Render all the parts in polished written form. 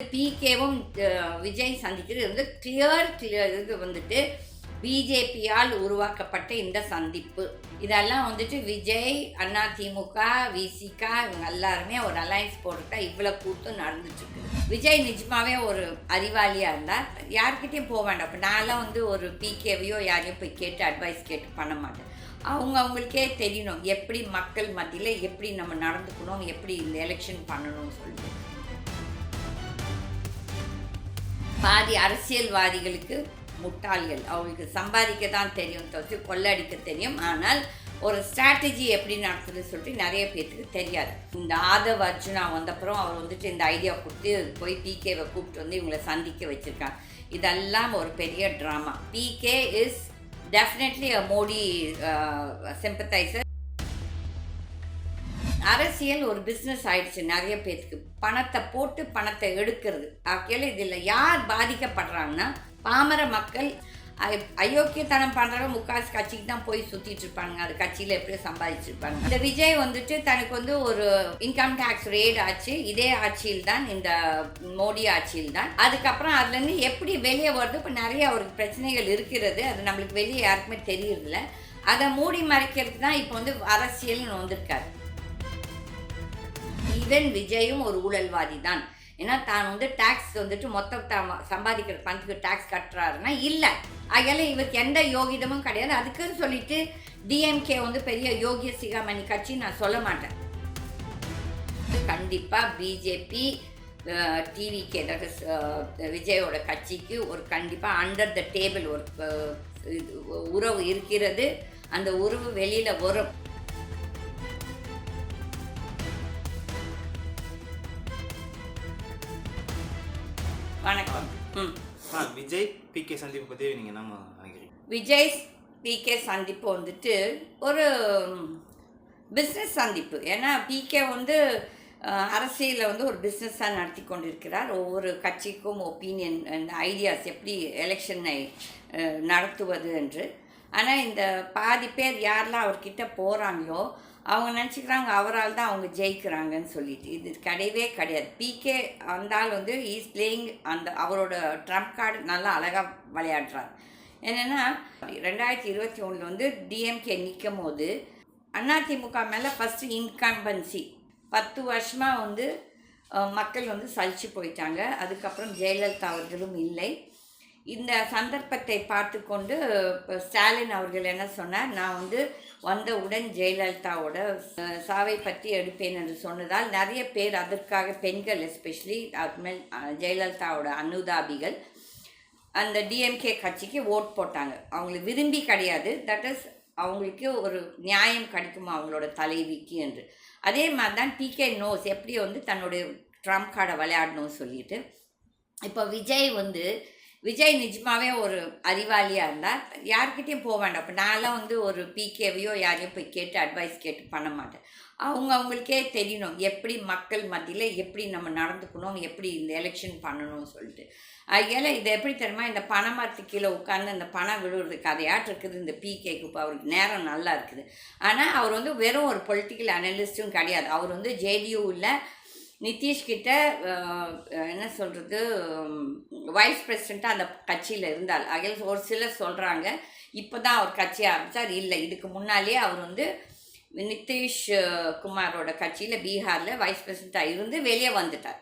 பிகேவும் விஜய் சந்திக்கிறது வந்து கிளியர் இது வந்துட்டு பிஜேபியால் உருவாக்கப்பட்ட இந்த சந்திப்பு. இதெல்லாம் வந்துட்டு விஜய், அதிமுக, விசிகா இவங்க எல்லாருமே ஒரு அலையன்ஸ் போட்டுட்டா இவ்வளோ கூட்டம் நடந்துட்டுருக்கு. விஜய் நிஜமாவே ஒரு அறிவாளியாக இருந்தால் யார்கிட்டையும் போக வேண்டாம். இப்போ நான்லாம் வந்து ஒரு பிகேவையோ யாரையும் போய் கேட்டு அட்வைஸ் கேட்டு பண்ண மாட்டேன். அவங்களுக்கே தெரியணும் எப்படி மக்கள் மத்தியில் எப்படி நம்ம நடந்துக்கணும், எப்படி இந்த எலெக்ஷன் பண்ணணும்னு சொல்லிட்டு. பாதி அரசியல்வாதிகளுக்கு முட்டாள்கள், அவங்களுக்கு சம்பாதிக்க தான் தெரியும் தவிர்த்து கொள்ளடிக்க தெரியும். ஆனால் ஒரு ஸ்ட்ராட்டஜி எப்படி நடத்துதுன்னு சொல்லிட்டு நிறைய பேருக்கு தெரியாது. இந்த ஆதவ் அர்ஜுனா வந்தப்புறம் அவர் வந்துட்டு இந்த ஐடியா கொடுத்து போய் பிகேவை கூப்பிட்டு வந்து இவங்களை சந்திக்க வச்சுருக்காங்க. இதெல்லாம் ஒரு பெரிய drama. PK is definitely a Modi sympathiser. அரசியல் ஒரு பிஸ்னஸ் ஆயிடுச்சு நிறைய பேருக்கு. பணத்தை போட்டு பணத்தை எடுக்கிறது. ஆகையால் இதில் யார் பாதிக்கப்படுறாங்கன்னா பாமர மக்கள். அயோக்கியத்தனம் பண்ணுறவங்க முக்காசு கட்சிக்கு தான் போய் சுற்றிட்டு இருப்பாங்க. அது கட்சியில் எப்படியும் சம்பாதிச்சிருப்பாங்க. இந்த விஜய் வந்துட்டு தனக்கு வந்து ஒரு இன்கம் டேக்ஸ் ரெய்டு ஆச்சு இதே ஆட்சியில் தான், இந்த மோடி ஆட்சியில் தான். அதுக்கப்புறம் அதுலேருந்து எப்படி வெளியே வருது, இப்போ நிறைய அவருக்கு பிரச்சனைகள் இருக்கிறது. அது நம்மளுக்கு வெளியே யாருக்குமே தெரியறதில்ல. அதை மூடி மறைக்கிறதுக்கு தான் இப்போ வந்து அரசியல்னு வந்திருக்காரு. ஈவன் விஜயும் ஒரு ஊழல்வாதி தான். ஏன்னா தான் வந்து டேக்ஸ் வந்துட்டு மொத்தம் சம்பாதிக்கிற பணத்துக்கு டேக்ஸ் கட்டுறாருன்னா இல்லை. அதனால இவருக்கு எந்த யோகிதமும் கிடையாது. அதுக்குன்னு சொல்லிட்டு டிஎம்கே வந்து பெரிய யோகிய சிகாமணி கட்சி நான் சொல்ல மாட்டேன். கண்டிப்பாக பிஜேபி டிவிகே விஜயோட கட்சிக்கு ஒரு கண்டிப்பாக அண்டர் த டேபிள் ஒரு உறவு இருக்கிறது. அந்த உறவு வெளியில் வரும். வணக்கம். விஜய் பிகே சந்திப்பு பற்றி நீங்கள் என்ன நினைக்கிறீங்க? விஜய் பிகே சந்திப்பு வந்துட்டு ஒரு பிஸ்னஸ் சந்திப்பு. ஏன்னா பிகே வந்து அரசியலில் வந்து ஒரு பிஸ்னஸாக நடத்தி கொண்டிருக்கிறார். ஒவ்வொரு கட்சிக்கும் ஒப்பீனியன் அண்ட் ஐடியாஸ் எப்படி எலெக்ஷனை நடத்துவது என்று. ஆனால் இந்த பாதி பேர் யாரெல்லாம் அவர்கிட்ட போகிறாங்களோ அவங்க நினச்சிக்கிறாங்க அவரால் தான் அவங்க ஜெயிக்கிறாங்கன்னு சொல்லிட்டு. இது கிடையவே கிடையாது. பிகே வந்தால் வந்து ஈஸ் பிளேயிங் அந்த அவரோட ட்ரம்ப் கார்டு நல்லா அழகாக விளையாடுறார். என்னென்னா 2021 வந்து டிஎம்கே நிற்கும் போது அதிமுக மேலே ஃபஸ்ட்டு இன்கம்பன்சி 10 வருஷமாக வந்து மக்கள் வந்து சலிச்சு போயிட்டாங்க. அதுக்கப்புறம் ஜெயலலிதா அவர்களும் இல்லை. இந்த சந்தர்ப்பத்தை பார்த்து கொண்டு இப்போ ஸ்டாலின் அவர்கள் என்ன சொன்னார், நான் வந்து வந்தவுடன் ஜெயலலிதாவோட சாவை பற்றி எடுப்பேன் என்று சொன்னதால் நிறைய பேர் அதற்காக பெண்கள் எஸ்பெஷலி அதுமேல் ஜெயலலிதாவோட அனுதாபிகள் அந்த டிஎம்கே கட்சிக்கு ஓட் போட்டாங்க. அவங்களுக்கு விரும்பி கிடையாது. தட் இஸ் அவங்களுக்கு ஒரு நியாயம் கிடைக்குமா அவங்களோட தலைவிக்கு என்று. அதே மாதிரி தான் பிகே நோஸ் எப்படி வந்து தன்னுடைய ட்ரம்ப் கார்டை விளையாடணும்னு சொல்லிட்டு. இப்போ விஜய் நிஜமாவே ஒரு அறிவாளியாக இருந்தால் யார்கிட்டையும் போக வேண்டாம். இப்போ நான்லாம் வந்து ஒரு பிகேவையோ யாரையும் போய் கேட்டு அட்வைஸ் கேட்டு பண்ண மாட்டேன். அவங்களுக்கே தெரியணும் எப்படி மக்கள் மத்தியில் எப்படி நம்ம நடந்துக்கணும், எப்படி இந்த எலெக்ஷன் பண்ணணும்னு சொல்லிட்டு. அதனால இதை எப்படி தெரியுமா, இந்த பணமரத்துக்கு கீழே உட்காந்து இந்த பணம் விழுவுறது கதையாட்டு இருக்குது இந்த பிகேக்கு. இப்போ அவருக்கு நேரம் நல்லா இருக்குது. ஆனால் அவர் வந்து வெறும் ஒரு பொலிட்டிக்கல் அனலிஸ்ட்டும் கிடையாது. அவர் வந்து ஜேடியூவில் நிதிஷ்கிட்ட என்ன சொல்கிறது வைஸ் பிரசிடெண்ட்டாக அந்த கட்சியில் இருந்தால். அதில் ஒரு சிலர் சொல்கிறாங்க இப்போ தான் அவர் கட்சி ஆரம்பித்தார். இல்லை, இதுக்கு முன்னாலேயே அவர் வந்து நிதிஷ் குமாரோட கட்சியில் பீகாரில் வைஸ் பிரசிடெண்ட்டாக இருந்து வெளியே வந்துட்டார்.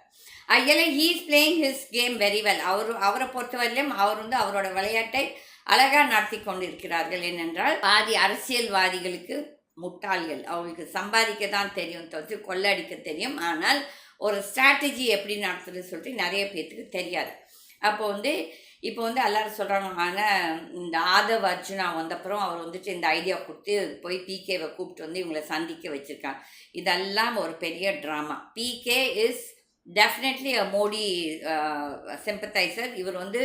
அதில் he is playing his game very well. அவரை பொறுத்தவரையிலும் அவர் வந்து அவரோட விளையாட்டை அழகாக நடத்தி கொண்டிருக்கிறார்கள். ஏனென்றால் பாதி அரசியல்வாதிகளுக்கு முட்டாள்கள், அவங்களுக்கு சம்பாதிக்க தான் தெரியும் தவிர்த்து கொள்ளடிக்க தெரியும். ஆனால் ஒரு ஸ்ட்ராட்டஜி எப்படி நடத்துதுன்னு சொல்லிட்டு நிறைய பேர்த்துக்கு தெரியாது. அப்போ வந்து இப்போ வந்து எல்லோரும் சொல்கிறாங்க, ஆனால் இந்த ஆதவ் அர்ஜுனா வந்தப்புறம் அவர் வந்துட்டு இந்த ஐடியா கொடுத்து போய் பிகேவை கூப்பிட்டு வந்து இவங்களை சந்திக்க வச்சுருக்காங்க. இதெல்லாம் ஒரு பெரிய drama. PK is definitely a Modi sympathiser. இவர் வந்து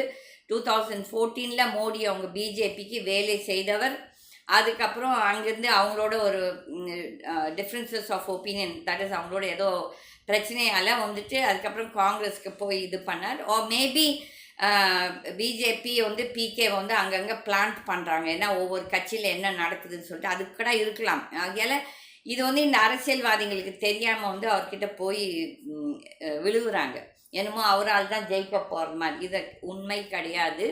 2014 மோடி அவங்க பிஜேபிக்கு வேலை செய்தவர். அதுக்கப்புறம் அங்கேருந்து அவங்களோட ஒரு differences of opinion, that is அவங்களோட ஏதோ பிரச்சனையால் வந்துட்டு அதுக்கப்புறம் காங்கிரஸுக்கு போய் இது பண்ணார். ஓ மேபி பிஜேபி வந்து பிகே வந்து அங்கங்கே பிளான்ட் பண்ணுறாங்க. ஏன்னா ஒவ்வொரு கட்சியில் என்ன நடக்குதுன்னு சொல்லிட்டு அதுக்கு கூட இருக்கலாம். ஆகையால் இது வந்து இந்த அரசியல்வாதிகளுக்கு தெரியாமல் வந்து அவர்கிட்ட போய் விழுகுறாங்க. என்னமோ அவரால் தான் ஜெயிக்க போகிற மாதிரி. இது உண்மை கிடையாது.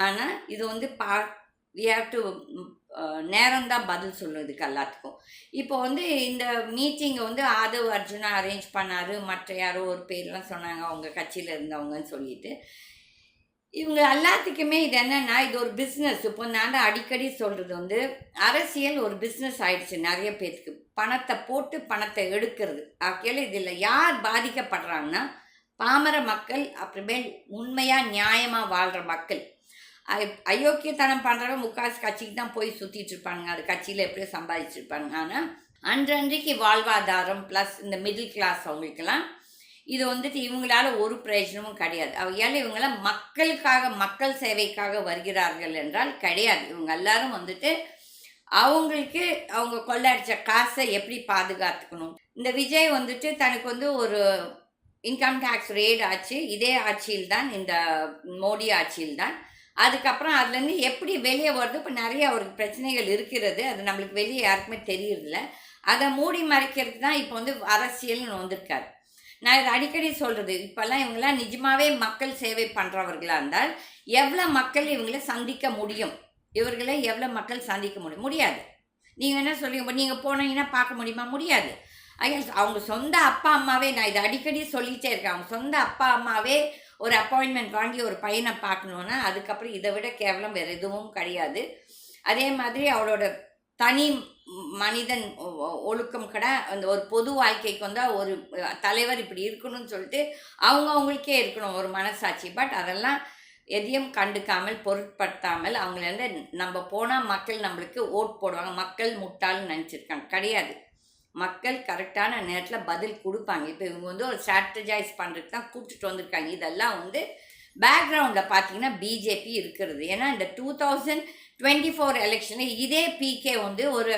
ஆனால் இது வந்து வி ஹேவ் டு நேரம்தான் பதில் சொல்லும் இதுக்கு எல்லாத்துக்கும். இப்போ வந்து இந்த மீட்டிங்கை வந்து ஆதவ் அர்ஜுனா அரேஞ்ச் பண்ணார், மற்ற யாரோ ஒரு பேர்லாம் சொன்னாங்க அவங்க கட்சியில் இருந்தவங்கன்னு சொல்லிட்டு. இவங்க எல்லாத்துக்குமே இது என்னென்னா, இது ஒரு பிஸ்னஸ். இப்போ நான் அடிக்கடி சொல்கிறது வந்து அரசியல் ஒரு பிஸ்னஸ் ஆயிடுச்சு நிறைய பேருக்கு. பணத்தை போட்டு பணத்தை எடுக்கிறது. ஆகையால் இதில் யார் பாதிக்கப்படுறாங்கன்னா பாமர மக்கள், அப்புறமே உண்மையாக நியாயமாக வாழ்கிற மக்கள். அயோக்கியத்தனம் பண்ணுறவங்க முக்காசு கட்சிக்கு தான் போய் சுற்றிட்டு இருப்பாங்க, அது கட்சியில் எப்படியோ சம்பாதிச்சிருப்பாங்க. ஆனால் அன்றன்றைக்கு வாழ்வாதாரம் ப்ளஸ் இந்த மிடில் கிளாஸ் அவங்களுக்கெல்லாம் இது வந்துட்டு இவங்களால ஒரு பிரயோஜனமும் கிடையாது. அவையால் இவங்களாம் மக்களுக்காக மக்கள் சேவைக்காக வருகிறார்கள் என்றால் கிடையாது. இவங்க எல்லாரும் வந்துட்டு அவங்களுக்கு அவங்க கொள்ளடிச்ச காசை எப்படி பாதுகாத்துக்கணும். இந்த விஜய் வந்துட்டு தனக்கு வந்து ஒரு இன்கம் டேக்ஸ் ரெய்டு ஆச்சு, இதே ஆட்சியில் தான், இந்த மோடி ஆட்சியில் தான். அதுக்கப்புறம் அதுலேருந்து எப்படி வெளியே வருது, இப்போ நிறைய அவருக்கு பிரச்சனைகள் இருக்கிறது, அது நம்மளுக்கு வெளியே யாருக்குமே தெரியறதில்ல. அதை மூடி மறைக்கிறதுக்கு தான் இப்போ வந்து அரசியல்னு வந்திருக்காரு. நான் இதை அடிக்கடி சொல்கிறது, இப்போல்லாம் இவங்களாம் நிஜமாகவே மக்கள் சேவை பண்ணுறவர்களாக இருந்தால் எவ்வளோ மக்கள் இவங்கள சந்திக்க முடியும்? இவர்களை எவ்வளோ மக்கள் சந்திக்க முடியும்? முடியாது. நீங்கள் என்ன சொல்லுவீங்க, நீங்கள் போனீங்கன்னா பார்க்க முடியுமா? முடியாது. அவங்க சொந்த அப்பா அம்மாவே, நான் இதை அடிக்கடி சொல்லிகிட்டே இருக்கேன், அவங்க சொந்த அப்பா அம்மாவே ஒரு அப்பாயின்மெண்ட் வாங்கி ஒரு பையனை பார்க்கணுன்னா அதுக்கப்புறம் இதை விட கேவலம் வேறு எதுவும் கிடையாது. அதே மாதிரி அவரோட தனி மனிதன் ஒழுக்கம் கடை அந்த ஒரு பொது வாழ்க்கைக்கு வந்தால் ஒரு தலைவர் இப்படி இருக்கணும்னு சொல்லிட்டு அவங்களுக்கே இருக்கணும் ஒரு மனசாட்சி. பட் அதெல்லாம் எதையும் கண்டுக்காமல் பொருட்படுத்தாமல் அவங்கள நம்ம போனால் மக்கள் நம்மளுக்கு ஓட் போடுவாங்க, மக்கள் முட்டாள்னு நினச்சிருக்காங்க. கிடையாது. மக்கள் கரெக்டான நேரத்தில் பதில் கொடுப்பாங்க. இப்போ இவங்க வந்து ஒரு ஸ்ட்ராட்டஜைஸ் பண்ணுறதுக்கு தான் கூப்பிட்டுட்டு வந்திருக்காங்க. இதெல்லாம் வந்து பேக்ரவுண்டில் பார்த்தீங்கன்னா பிஜேபி இருக்கிறது. ஏன்னா இந்த 2024 எலெக்ஷனில் இதே பிகே வந்து ஒரு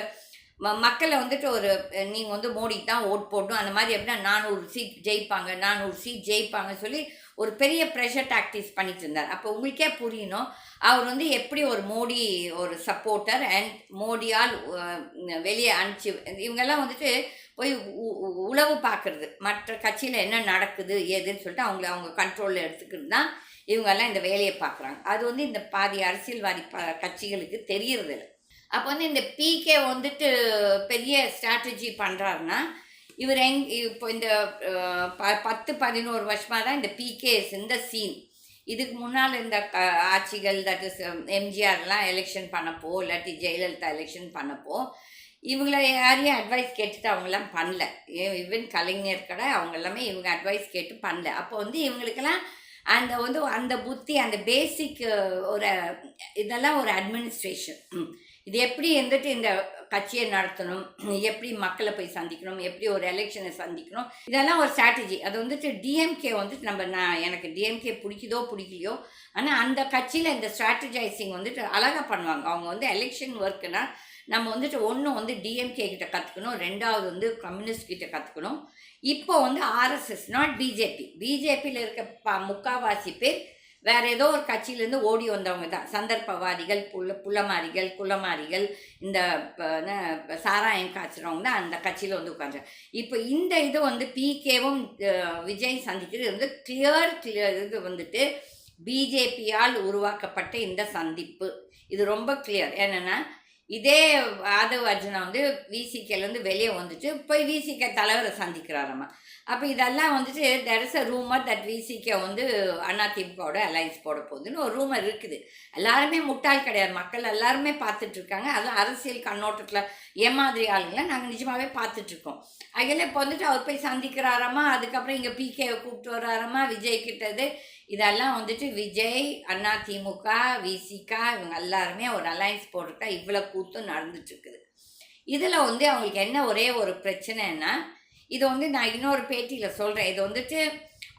மக்களை வந்துட்டு ஒரு நீங்கள் வந்து மோடி தான் ஓட் போடணும், அந்த மாதிரி எப்படின்னா 400 சீட் ஜெயிப்பாங்க, 400 சீட் ஜெயிப்பாங்கன்னு சொல்லி ஒரு பெரிய ப்ரெஷர் டாக்டிக்ஸ் பண்ணிட்டு இருந்தார். அப்போ உங்களுக்கே புரியணும் அவர் வந்து எப்படி ஒரு மோடி ஒரு சப்போர்ட்டர் அண்ட் மோடியால் வெளியே அனுப்பிச்சி இவங்கெல்லாம் வந்துட்டு போய் உளவு பார்க்குறது, மற்ற கட்சியில் என்ன நடக்குது ஏதுன்னு சொல்லிட்டு அவங்க கண்ட்ரோலில் எடுத்துக்கிறது தான் இவங்கெல்லாம் இந்த வேலையை பார்க்குறாங்க. அது வந்து இந்த பாதி அரசியல்வாதி கட்சிகளுக்கு தெரியறதில்லை. அப்போ வந்து இந்த பிகே வந்துட்டு பெரிய ஸ்ட்ராட்டஜி பண்ணுறாருன்னா இவர் இப்போ இந்த 10-11 வருஷமாக தான் இந்த பிகேஸ் இந்த சீன். இதுக்கு முன்னால் இந்த ஆட்சிகள் தட் இஸ் எம்ஜிஆர்லாம் எலெக்ஷன் பண்ணப்போ இல்லாட்டி ஜெயலலிதா எலெக்ஷன் பண்ணப்போ இவங்கள யாரையும் அட்வைஸ் கேட்டுட்டு அவங்களாம் பண்ணல. ஈவன் கலைஞர் கடை அவங்க எல்லாமே இவங்க அட்வைஸ் கேட்டு பண்ணல. அப்போ வந்து இவங்களுக்கெல்லாம் அந்த புத்தி, அந்த பேசிக் ஒரு இதெல்லாம் ஒரு அட்மினிஸ்ட்ரேஷன். இது எப்படி வந்துட்டு இந்த கட்சியை நடத்தணும், எப்படி மக்களை போய் சந்திக்கணும், எப்படி ஒரு எலெக்ஷனை சந்திக்கணும், இதெல்லாம் ஒரு ஸ்ட்ராட்டஜி. அது வந்துட்டு டிஎம்கே வந்துட்டு எனக்கு டிஎம்கே பிடிக்குதோ பிடிக்கலையோ, ஆனால் அந்த கட்சியில் இந்த ஸ்ட்ராட்டஜைசிங் வந்துட்டு அழகாக பண்ணுவாங்க. அவங்க வந்து எலெக்ஷன் ஒர்க்குனா நம்ம வந்துட்டு ஒன்று வந்து டிஎம்கே கிட்ட கற்றுக்கணும், ரெண்டாவது வந்து கம்யூனிஸ்ட் கிட்ட கற்றுக்கணும். இப்போ வந்து ஆர்எஸ்எஸ் நாட் பிஜேபியில் இருக்க முக்காவாசி பேர் வேறு ஏதோ ஒரு கட்சியிலேருந்து ஓடி வந்தவங்க தான். சந்தர்ப்பவாதிகள், புள்ளமாரிகள், குள்ளமாரிகள், இந்த சாராயம் காய்ச்சுறவங்க தான் அந்த கட்சியில் வந்து உட்காந்துறாங்க. இப்போ இந்த இது வந்து பிகேவும் விஜய் சந்திக்கிறது வந்து கிளியர் இது வந்துட்டு பிஜேபியால் உருவாக்கப்பட்ட இந்த சந்திப்பு. இது ரொம்ப கிளியர். என்னென்னா இதே ஆதவ் அர்ஜுனா வந்து விசிகேலேருந்து வெளியே வந்துட்டு போய் விசிகே தலைவரை சந்திக்கிறாராம்மா. அப்போ இதெல்லாம் வந்துட்டு there is a rumour that VCK வந்து அதிமுகவோட அலைன்ஸ் போட போகுதுன்னு ஒரு ரூமர் இருக்குது. எல்லாருமே முட்டாள் கிடையாது, மக்கள் எல்லாருமே பார்த்துட்ருக்காங்க. அதுவும் அரசியல் கண்ணோட்டத்தில் ஏமாதிரி ஆளுங்களை நாங்கள் நிஜமாகவே பார்த்துட்ருக்கோம். அதில் இப்போ வந்துட்டு அவர் போய் சந்திக்கிறாராம்மா, அதுக்கப்புறம் இங்கே பிகேவை கூப்பிட்டு வராராம்மா விஜய் கிட்டது. இதெல்லாம் வந்துட்டு விஜய், அதிமுக, விசிகா இவங்க எல்லாருமே ஒரு அலைன்ஸ் போட்டுட்டா இவ்வளோ கூத்தும் நடந்துட்டுருக்குது. இதில் வந்து அவங்களுக்கு என்ன ஒரே ஒரு பிரச்சனைன்னா, இது வந்து நான் இன்னொரு பேட்டியில் சொல்கிறேன், இது வந்துட்டு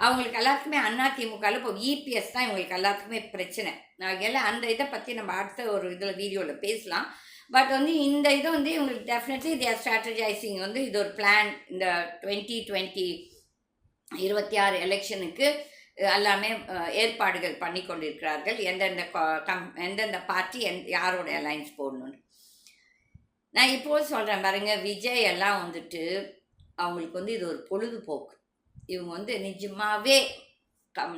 அவங்களுக்கு எல்லாத்துக்குமே அதிமுகவில் இப்போ இபிஎஸ் தான் இவங்களுக்கு எல்லாத்துக்குமே பிரச்சனை. நான் எல்லாம் அந்த இதை பற்றி நம்ம அடுத்த ஒரு இதில் வீடியோவில் பேசலாம். பட் வந்து இந்த இது வந்து இவங்களுக்கு டெஃபினெட்லி தேர் ஸ்ட்ராட்டஜைசிங் வந்து இது ஒரு பிளான். இந்த 2026 எலெக்ஷனுக்கு எல்லாமே ஏற்பாடுகள் பண்ணி கொண்டிருக்கிறார்கள். எந்தெந்த பார்ட்டி யாரோட அலைன்ஸ் போடணுன்னு. நான் இப்போது சொல்கிறேன் பாருங்க, விஜய் எல்லாம் வந்துட்டு அவங்களுக்கு வந்து இது ஒரு பொழுதுபோக்கு. இவங்க வந்து நிஜமாகவே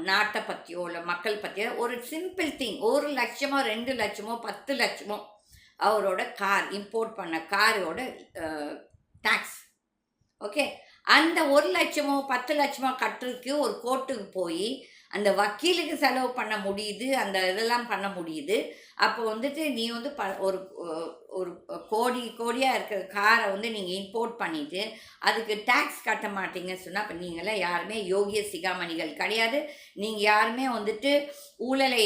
நாட்டை பற்றியோ இல்லை மக்கள் பற்றியோ ஒரு சிம்பிள் திங் 1 லட்சமோ 2 லட்சமோ 10 லட்சமோ அவரோட கார் இம்போர்ட் பண்ண காரோட டேக்ஸ். ஓகே, அந்த 1 லட்சமோ 10 லட்சமோ கட்டுறதுக்கு ஒரு கோர்ட்டுக்கு போய் அந்த வக்கீலுக்கு செலவு பண்ண முடியுது, அந்த இதெல்லாம் பண்ண முடியுது. அப்போ வந்துட்டு நீ வந்து ஒரு கோடியாக இருக்கிற காரை வந்து நீங்கள் இம்போர்ட் பண்ணிவிட்டு அதுக்கு டேக்ஸ் கட்ட மாட்டீங்கன்னு சொன்னால் அப்போ நீங்களாம் யாருமே யோகிய சிகாமணிகள் கிடையாது. நீங்கள் யாருமே வந்துட்டு ஊழலை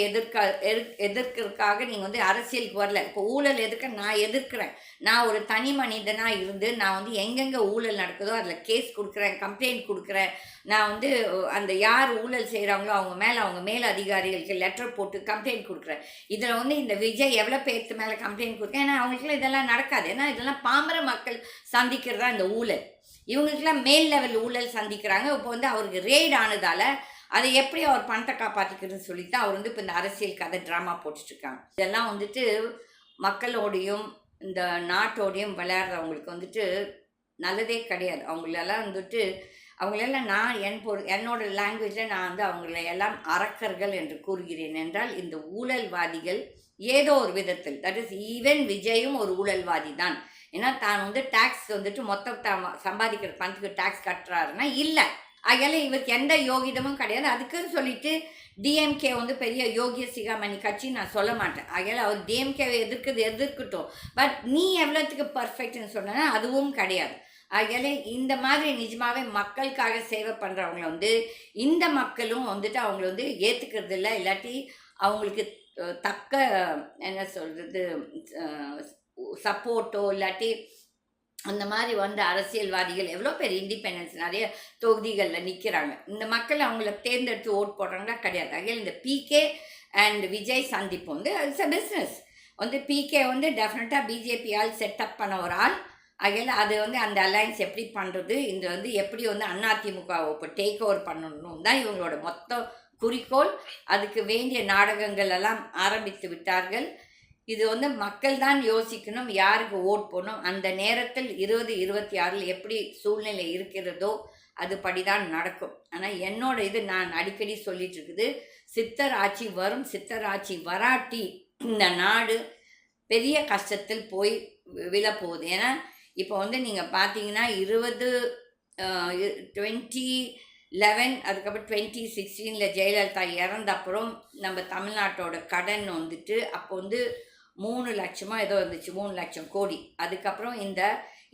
எதிர்க்கிறதுக்காக நீங்கள் வந்து அரசியலுக்கு வரல. இப்போ ஊழல் நான் எதிர்க்கிறேன். நான் ஒரு தனி மனிதனாக இருந்து நான் வந்து எங்கெங்கே ஊழல் நடக்குதோ அதில் கேஸ் கொடுக்குறேன், கம்ப்ளைண்ட் கொடுக்குறேன். நான் வந்து அந்த யார் ஊழல் செய்கிறாங்களோ அவங்க மேல் அதிகாரிகளுக்கு லெட்டர் போட்டு கம்ப்ளைண்ட் கொடுக்குறேன். இதில் வந்து இந்த விஜய் எவ்வளோ பேருக்கு மேலே கம்ப்ளைண்ட் கொடுக்குறேன். ஏன்னா அவங்களுக்குலாம் இதெல்லாம் நடக்காது. ஏன்னா இதெல்லாம் பாமர மக்கள் சந்திக்கிறதா இந்த ஊழல். இவங்களுக்குலாம் மேல் லெவல் ஊழல் சந்திக்கிறாங்க. இப்போ வந்து அவருக்கு ரெய்ட் ஆனதால் அதை எப்படி அவர் பணத்தை காப்பாற்றிக்கிறதுன்னு சொல்லிட்டு அவர் வந்து இப்போ இந்த அரசியல் கதை ட்ராமா போட்டுட்ருக்காங்க. இதெல்லாம் வந்துட்டு மக்களோடையும் இந்த நாட்டோடையும் விளையாடுறவங்களுக்கு வந்துட்டு நல்லதே கிடையாது. அவங்களெல்லாம் வந்துட்டு அவங்களெல்லாம் நான் என்னோட லாங்குவேஜில் நான் வந்து அவங்கள எல்லாம் அரக்கர்கள் என்று கூறுகிறேன். என்றால் இந்த ஊழல்வாதிகள் ஏதோ ஒரு விதத்தில், தட் இஸ் ஈவன் விஜயும் ஒரு ஊழல்வாதி தான். ஏன்னா தான் வந்து டேக்ஸ் வந்துட்டு மொத்தம் சம்பாதிக்கிற பணத்துக்கு டேக்ஸ் கட்டுறாருன்னா இல்லை. அதனால இவருக்கு எந்த யோகிதமும் கிடையாது. அதுக்குன்னு சொல்லிட்டு டிஎம்கே வந்து பெரிய யோகிய சிகாமணி கட்சி நான் சொல்ல மாட்டேன். அதனால் அவர் டிஎம்கேவை எதிர்க்கட்டும். பட் நீ எவ்வளோத்துக்கு பர்ஃபெக்ட்னு சொன்னா அதுவும் கிடையாது. அதனால இந்த மாதிரி நிஜமாகவே மக்களுக்காக சேவை பண்ணுறவங்கள வந்து இந்த மக்களும் வந்துட்டு அவங்கள வந்து ஏற்றுக்கிறது இல்லை. இல்லாட்டி அவங்களுக்கு தக்க என்ன சொல்கிறது சப்போர்ட்டோ இல்லாட்டி அந்த மாதிரி வந்து அரசியல்வாதிகள் எவ்வளோ பேர் இண்டிபெண்டன்ஸ் நிறைய தொகுதிகளில் நிற்கிறாங்க. இந்த மக்கள் அவங்கள தேர்ந்தெடுத்து ஓட் போடுறாங்களா கிடையாது. அதனால் இந்த பிகே அண்ட் விஜய் சந்திப்பு வந்து இட்ஸ் அ பிஸ்னஸ். வந்து பிகே வந்து டெஃபினட்டாக பிஜேபியால் செட்டப் பண்ண ஒரு ஆள். அதனால் அது வந்து அந்த அலையன்ஸ் எப்படி பண்ணுறது, இந்த வந்து எப்படி வந்து அதிமுகவை இப்போ டேக் ஓவர் பண்ணணும் தான் இவங்களோட மொத்த குறிக்கோள். அதுக்கு வேண்டிய நாடகங்கள் எல்லாம் ஆரம்பித்து விட்டார்கள். இது வந்து மக்கள் தான் யோசிக்கணும் யாருக்கு ஓட் போடணும். அந்த நேரத்தில் 2026 எப்படி சூழ்நிலை இருக்கிறதோ அதுபடி தான் நடக்கும். ஆனால் என்னோட இது நான் அடிக்கடி சொல்லிட்டு இருக்குது, சித்தர் ஆட்சி வரும், சித்தர் ஆட்சி வராட்டி இந்த நாடு பெரிய கஷ்டத்தில் போய் விழப்போகுது. ஏன்னா இப்போ வந்து நீங்கள் பார்த்தீங்கன்னா 2011 அதுக்கப்புறம் 2016 ஜெயலலிதா இறந்த அப்புறம் நம்ம தமிழ்நாட்டோட கடன் வந்துட்டு அப்போ வந்து 3 லட்சமோ ஏதோ இருந்துச்சு, 3 லட்சம் கோடி. அதுக்கப்புறம் இந்த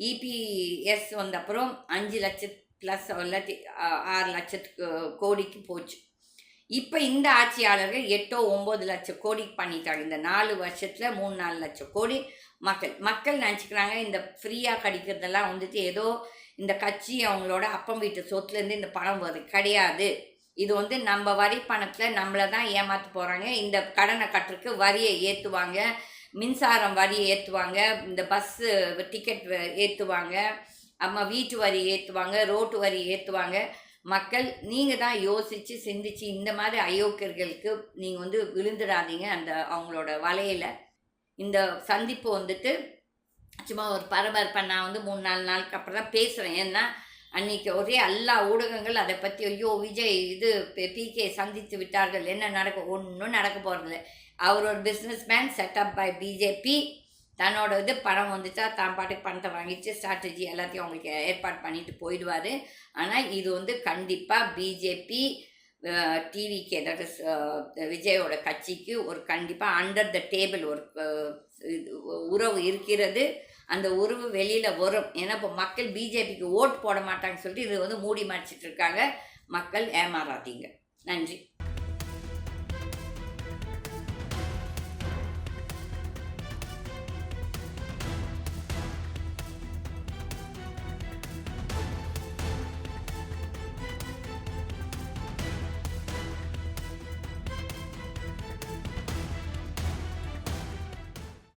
இபிஎஸ் வந்த அப்புறம் 5 லட்சம் ப்ளஸ் இல்லாட்டி 6 லட்சத்துக்கு கோடிக்கு போச்சு. இப்போ இந்த ஆட்சியாளர்கள் 8-9 லட்சம் கோடிக்கு பண்ணிட்டாங்க. இந்த 4 வருஷத்தில் 3-4 லட்சம் கோடி மக்கள் நினச்சிக்கிறாங்க இந்த ஃப்ரீயாக கிடைக்கிறதெல்லாம் வந்துட்டு ஏதோ இந்த கட்சி அவங்களோட அப்பம் வீட்டு சொத்துலேருந்து இந்த பணம் வருது. கிடையாது. இது வந்து நம்ம வரி பணத்தில் நம்மளை தான் ஏமாற்ற போகிறாங்க. இந்த கடனை கட்டுறதுக்கு வரியை ஏற்றுவாங்க, மின்சாரம் வரியை ஏற்றுவாங்க, இந்த பஸ்ஸு டிக்கெட் ஏற்றுவாங்க, அம்மா வீட்டு வரி ஏற்றுவாங்க, ரோட்டு வரி ஏற்றுவாங்க. மக்கள் நீங்கள் தான் யோசித்து சிந்திச்சு இந்த மாதிரி அயோக்கியர்களுக்கு நீங்கள் வந்து விழுந்துடாதீங்க அந்த அவங்களோட வலையில். இந்த சந்திப்பு வந்துட்டு சும்மா ஒரு பரபரப்பை நான் வந்து 3-4 நாளுக்கு அப்புறம் தான் பேசுகிறேன். ஏன்னா அன்றைக்கி ஒரே எல்லா ஊடகங்கள் அதை பற்றி ஐயோ விஜய் இது பிகே சந்தித்து விட்டார்கள், என்ன நடக்கும், ஒன்றும் நடக்க போகிறதில்ல. அவர் ஒரு businessman set up by BJP. தன்னோட இது பணம் வந்துச்சா தான் பாட்டுக்கு பணத்தை வாங்கிட்டு ஸ்ட்ராட்டஜி எல்லாத்தையும் அவங்களுக்கு ஏற்பாடு பண்ணிட்டு போயிடுவார். ஆனால் இது வந்து கண்டிப்பாக பிஜேபி டிவிகே தட் இஸ் விஜயோட கட்சிக்கு ஒரு கண்டிப்பாக அண்டர் த டேபிள் ஒரு உறவு இருக்கிறது. அந்த உறவு வெளியில் வரும். ஏன்னா இப்போ மக்கள் பிஜேபிக்கு ஓட் போட மாட்டாங்கன்னு சொல்லிட்டு இது வந்து மூடி மறைச்சிட்டு இருக்காங்க. மக்கள் ஏமாறாதீங்க. நன்றி.